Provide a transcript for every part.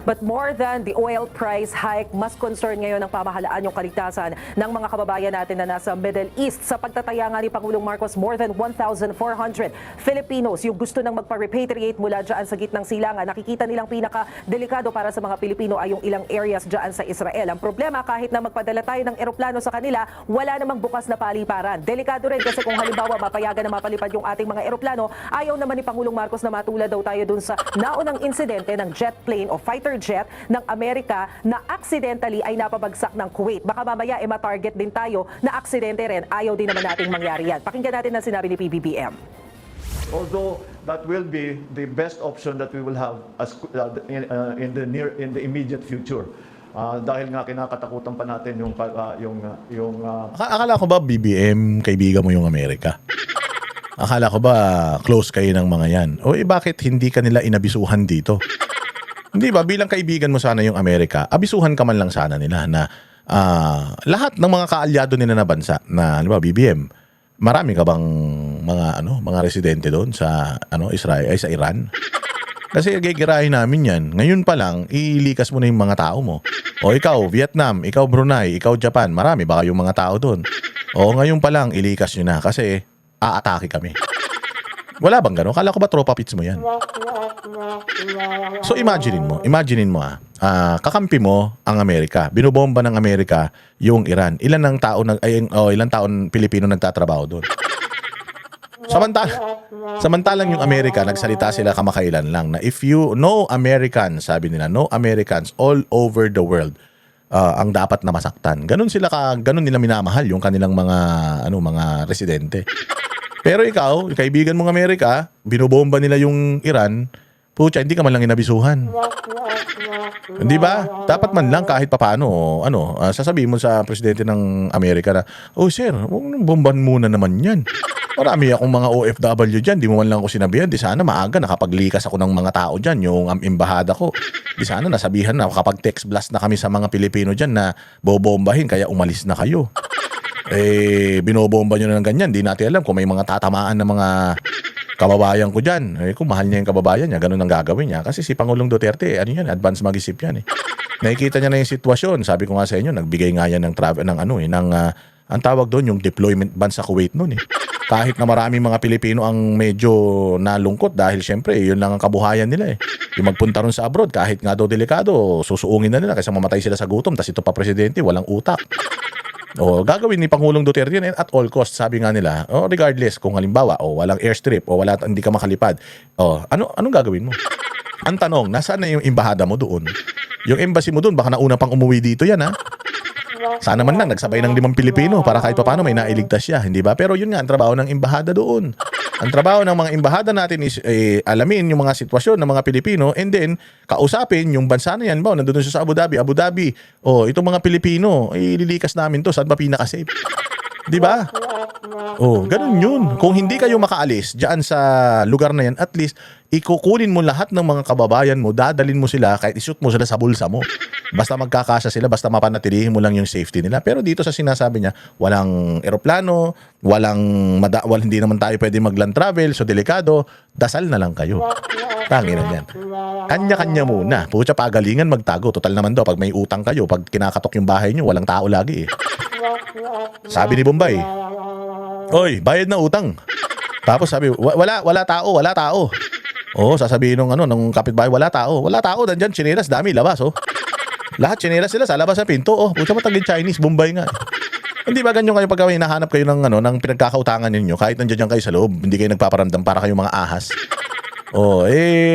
But more than the oil price hike, mas concern ngayon ng pamahalaan yung kaligtasan ng mga kababayan natin na nasa Middle East. Sa pagtataya nga ni Pangulong Marcos, more than 1,400 Filipinos yung gusto nang magpa-repatriate mula dyan sa gitnang silangan. Nakikita nilang pinaka-delikado para sa mga Pilipino ay yung ilang areas dyan sa Israel. Ang problema, kahit na magpadala tayo ng eroplano sa kanila, wala namang bukas na paliparan. Delikado rin kasi kung halimbawa mapayagan na mapalipad yung ating mga eroplano, ayaw naman ni Pangulong Marcos na matulad daw tayo dun sa naunang insidente ng jet plane o fighter jet ng Amerika na accidentally ay napabagsak ng Kuwait. Baka mamaya matarget din tayo na aksidente rin. Ayaw din naman nating mangyari yan. Pakinggan natin ang sinabi ni PBBM. Although that will be the best option that we will have as, in the immediate future. Dahil nga kinakatakutan pa natin Akala ko ba BBM, kaibigan mo yung Amerika? Akala ko ba close kayo ng mga yan? O bakit hindi ka nila inabisuhan dito? Hindi ba, bilang kaibigan mo sana yung Amerika, abisuhan ka man lang sana nila na lahat ng mga kaalyado nila na bansa na, di ba, BBM, marami ka bang mga residente doon sa Israel ay sa Iran? Kasi gigirahin namin yan. Ngayon pa lang, ilikas mo na yung mga tao mo. O ikaw, Vietnam, ikaw Brunei, ikaw Japan, marami ba kayong mga tao doon? O ngayon pa lang, ilikas nyo na kasi aatake kami. Wala bang gano'n? Kala ko ba tropa pits mo yan? So imaginein mo kakampi mo ang Amerika. Binubomba ng Amerika yung Iran. Ilang taon Pilipino nagtatrabaho doon. Samantalang yung Amerika, nagsalita sila kamakailan lang na if you know Americans, sabi nila, no Americans all over the world ang dapat na masaktan. Ganun nila minamahal yung kanilang mga residente. Pero ikaw, kaibigan mong Amerika, binobomba nila yung Iran, pucha, hindi ka man lang inabisuhan. Hindi ba? Dapat man lang kahit papaano, sasabihin mo sa presidente ng Amerika na, oh sir, bomban muna naman yan. Marami akong mga OFW dyan, di mo man lang ako sinabihan. Di sana maaga nakapaglikas ako ng mga tao dyan, yung embahada ko. Di sana nasabihan na kapag text blast na kami sa mga Pilipino dyan na bobombahin, kaya umalis na kayo. Binobomba nyo na ng ganyan. Di natin alam kung may mga tatamaan na mga kababayan ko dyan. Kung mahal niya yung kababayan niya, ganun ang gagawin niya. Kasi si Pangulong Duterte, advance mag-isip yan. Nakikita niya na yung sitwasyon. Sabi ko nga sa inyo, nagbigay nga yan ng travel, ang tawag doon, yung deployment ban sa Kuwait noon. Kahit na maraming mga Pilipino ang medyo nalungkot dahil syempre, yun lang ang kabuhayan nila. Yung magpunta ron sa abroad, kahit nga daw delikado, susuungin na nila kasi mamatay sila sa gutom. Tas ito pa presidente, walang utak. O gagawin ni Pangulong Duterte yun at all costs, sabi nga nila. Regardless kung halimbawa walang airstrip o hindi ka makalipad. Anong gagawin mo? Ang tanong, nasaan na yung embahada mo doon? Yung embassy mo doon, baka nauna pang umuwi dito yan, ha? Sana man lang nagsabay ng 5 Pilipino para kahit paano may nailigtas siya, hindi ba? Pero yun nga ang trabaho ng embahada doon. Ang trabaho ng mga embahada natin is alamin yung mga sitwasyon ng mga Pilipino and then kausapin yung bansa na yan. Nandun siya sa Abu Dhabi. Itong mga Pilipino, ililikas namin to. Saan ba pinaka-safe? Di ba? Ganun yun. Kung hindi kayo makaalis dyan sa lugar na yan, at least ikukunin mo lahat ng mga kababayan mo, dadalin mo sila, kahit ishoot mo sila sa bulsa mo. Basta magkakasya sila, basta mapanatilihin mo lang yung safety nila. Pero dito sa sinasabi niya, walang eroplano, hindi naman tayo pwede mag-land travel, so delikado, dasal na lang kayo. Tangina yan. Kanya-kanya muna. Pucha, pagalingan magtago. Total naman daw, pag may utang kayo, pag kinakatok yung bahay nyo, walang tao lagi. Sabi ni Bombay, oy, bayad na utang. Tapos sabi, wala tao. Sasabihin nung kapitbahay, wala tao, nandiyan, tsinelas, dami, labas, Lahat tsinelas sila sa labas sa pinto, pucha matagin Chinese, Bombay nga. Hindi ba ganyan kayo pagka hinahanap kayo ng pinagkakautangan ninyo, kahit nandiyan kayo sa loob, hindi kayo nagpaparamdam para kayong mga ahas.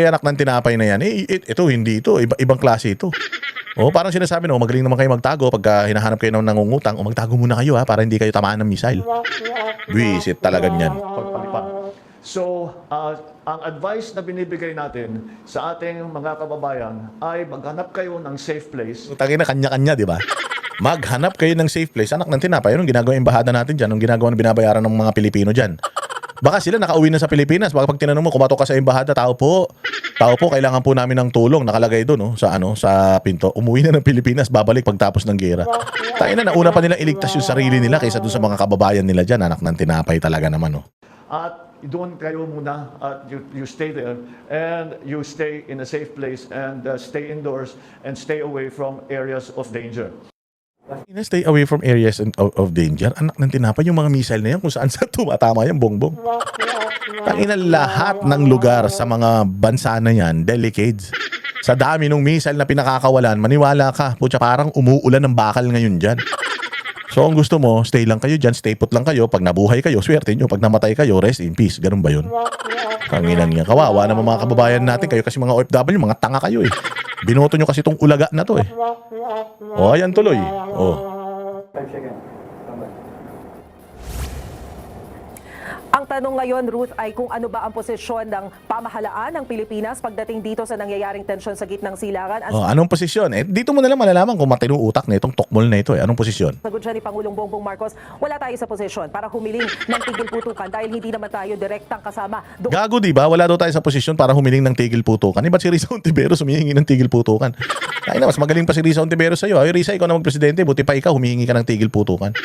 Anak ng tinapay na yan, ito, hindi ito, ibang klase ito. Parang sinasabi magaling naman kayo magtago pagka hinahanap kayo ng nangungutang, magtago muna kayo para hindi kayo tamaan ng missile. Wisit talaga niyan. So, ang advice na binibigay natin sa ating mga kababayan ay maghanap kayo ng safe place. Tangina na kanya-kanya, di ba? Maghanap kayo ng safe place. Anak ng tinapay, yun ang ginagawa yung embahada natin dyan, yung ginagawa na binabayaran ng mga Pilipino dyan. Baka sila nakauwi na sa Pilipinas. Baka pag tinanong mo, kumatok ka sa embahada, tao po, kailangan po namin ng tulong. Nakalagay doon, sa pinto. Umuwi na ng Pilipinas, babalik pagtapos ng gera. Tayo na, nauna pa nilang iligtas yung sarili nila kaysa doon sa mga kababayan nila dyan. Anak ng tinapay talaga naman, At doon kayo muna at you stay there and you stay in a safe place and stay indoors and stay away from areas of danger. Stay away from areas of danger. Anak ng tinapay, yung mga missile na yan kung saan sa tumatama yan, bongbong. Tangina, lahat ng lugar sa mga bansa na yan, delicades. Sa dami ng missile na pinakakawalan, maniwala ka, putya, parang umuulan ng bakal ngayon dyan. So, ang gusto mo, stay lang kayo dyan, stay put lang kayo. Pag nabuhay kayo, swerte nyo. Pag namatay kayo, rest in peace. Ganun ba yun? Tanginan nga, kawawa naman mga kababayan natin. Kayo kasi mga OFW, mga tanga kayo eh. Binoto nyo kasi itong ulaga na to eh. O, ayan tuloy. O. Ang tanong ngayon, Ruth, ay kung ano ba ang posisyon ng pamahalaan ng Pilipinas pagdating dito sa nangyayaring tensyon sa gitnang silangan. O, anong posisyon? Eh, dito mo na lang malalaman kung matinong utak na itong tokmol na ito eh. Anong posisyon? Sagot siya ni Pangulong Bongbong Marcos, wala tayo sa posisyon para humiling ng tigil putukan dahil hindi naman tayo direktang kasama doon. Gago, di ba? Wala daw tayo sa posisyon para humiling ng tigil putukan. Ba't si Risa Ontiveros humihingi ng tigil putukan? Ay na, mas magaling pa si Risa Ontiveros sa'yo. Ay, Risa, ikaw na magpresidente. Buti pa ikaw, humihingi ka ng tigil putukan.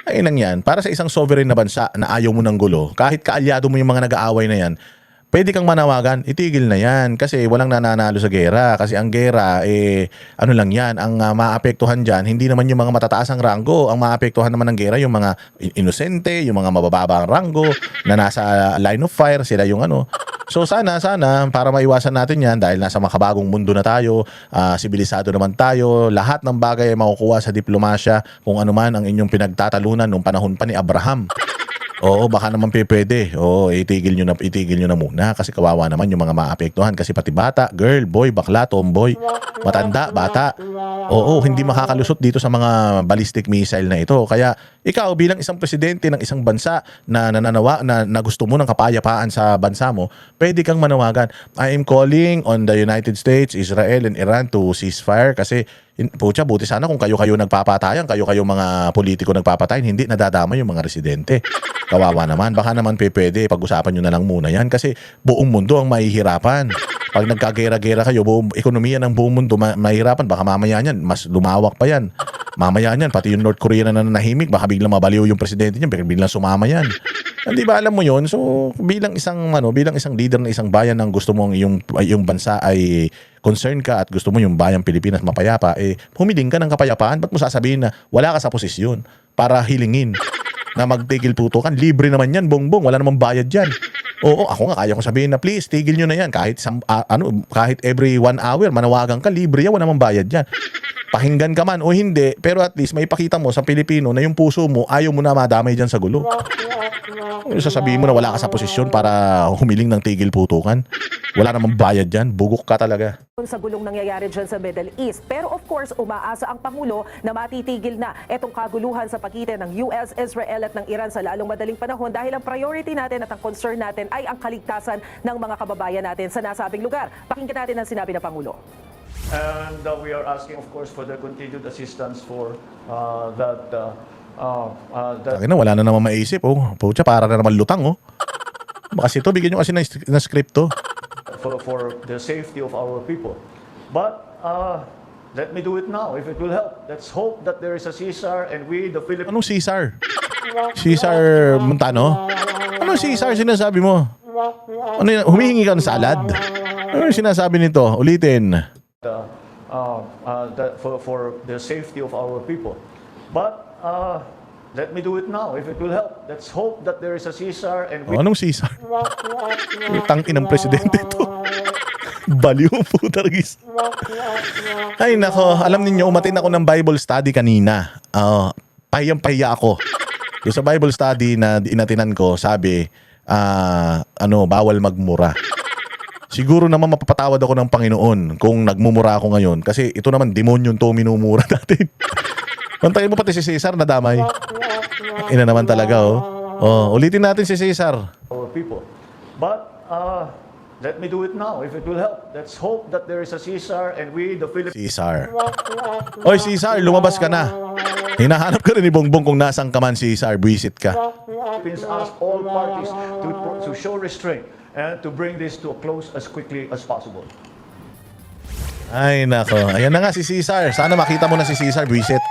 Ay nang yan, para sa isang sovereign na bansa na ayaw mo ng gulo, kahit kaalyado mo yung mga nag-aaway na yan, pwede kang manawagan, itigil na yan kasi walang nananalo sa gera. Kasi ang gera, ano lang yan, ang maapektuhan dyan, hindi naman yung mga matataas ang ranggo. Ang maapektuhan naman ng gera, yung mga inosente, yung mga mabababa ang ranggo, na nasa line of fire, sila yung ano. So sana, para maiwasan natin yan, dahil nasa makabagong mundo na tayo, sibilisado naman tayo, lahat ng bagay ay makukuha sa diplomasya, kung ano man ang inyong pinagtatalunan nung panahon pa ni Abraham. Oo, baka naman pwede. Oo, itigil nyo na muna kasi kawawa naman yung mga maapektuhan kasi pati bata, girl, boy, bakla, tomboy, matanda, bata. Oo, hindi makakalusot dito sa mga ballistic missile na ito. Kaya ikaw bilang isang presidente ng isang bansa na nananawa na gusto mo ng kapayapaan sa bansa mo, pwede kang manawagan. I am calling on the United States, Israel and Iran to ceasefire kasi pucha, buti sana kung kayo nagpapatayan, kayo mga politiko nagpapatayan, hindi nadadama yung mga residente. Kawawa naman. Baka naman pwede, pag-usapan nyo na lang muna yan kasi buong mundo ang mahihirapan. Pag nagkagera-gera kayo, buong ekonomiya ng buong mundo mahihirapan. Baka mamaya niyan, mas lumawak pa yan. Mamaya niyan, pati yung North Korea na nanahimik, baka biglang mabaliw yung presidente niya, biglang sumama yan. Hindi ba alam mo yon? So, bilang isang leader ng isang bayan ng gusto mong yung bansa ay concern ka at gusto mo yung bayang Pilipinas mapayapa, humiling ka ng kapayapaan. Ba't mo sasabihin na wala ka sa posisyon para hilingin na magtigil putukan? Libre naman yan, bongbong. Wala namang bayad yan. Oo, ako nga kaya ko sabihin na please, tigil nyo na yan. Kahit every 1 hour, manawagan ka, libre yan, wala namang bayad yan. Pakinggan ka man o hindi, pero at least may pakita mo sa Pilipino na yung puso mo, ayaw mo na madamay dyan sa gulo. Sasabihin mo na wala ka sa posisyon para humiling ng tigil putukan. Wala namang bayad dyan, bugok ka talaga. Sa gulong nangyayari dyan sa Middle East. Pero of course, umaasa ang Pangulo na matitigil na itong kaguluhan sa pagitan ng US, Israel at ng Iran sa lalong madaling panahon dahil ang priority natin at ang concern natin ay ang kaligtasan ng mga kababayan natin sa nasabing lugar. Pakinggan natin ang sinabi ng Pangulo. And we are asking, of course, for the continued assistance for that. Akin na, wala na naman maisip. Oh, pucha, para na naman lutang. Oh. Kasi ito, bigyan nyo kasi na script to. For the safety of our people. But let me do it now, if it will help. Let's hope that there is a Caesar and we, the Philippines... Anong Caesar? Caesar Montano? Anong Caesar sinasabi mo? Ano yun? Humihingi ka ng salad? Ano yung sinasabi nito? Ulitin. For the safety of our people. But let me do it now, if it will help. Let's hope that there is a Caesar and we... Anong Caesar? Tangin ng presidente ito. Baliw po targis. Ay nako, alam niyo umatin ako ng Bible study kanina. Pahiyang-pahiya ako. Yung sa Bible study na inatinan ko, sabi, bawal magmura. Siguro naman mapapatawad ako ng Panginoon kung nagmumura ako ngayon. Kasi ito naman, demonyo to minumura natin. Pantayin mo pati si Cesar na damay. Ina naman talaga, oh. Ulitin natin si Cesar. Our people. But let me do it now, if it will help. Let's hope that there is a Caesar and we, the Philippines... Cesar. Oy, Cesar, lumabas ka na. Hinahanap ka rin ni Bongbong kung nasaan ka man, Cesar. Buisit ka. Philippines ask all parties to show restraint and to bring this to a close as quickly as possible. Ay, nako. Ayan na nga si Cesar. Sana makita mo na si Cesar, buisit.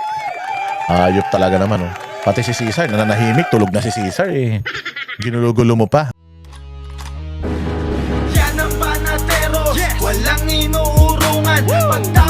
Ayop talaga naman, oh. Pati si Cesar, nananahimik. Tulog na si Cesar, eh. Ginulo-gulo mo pa. Pagka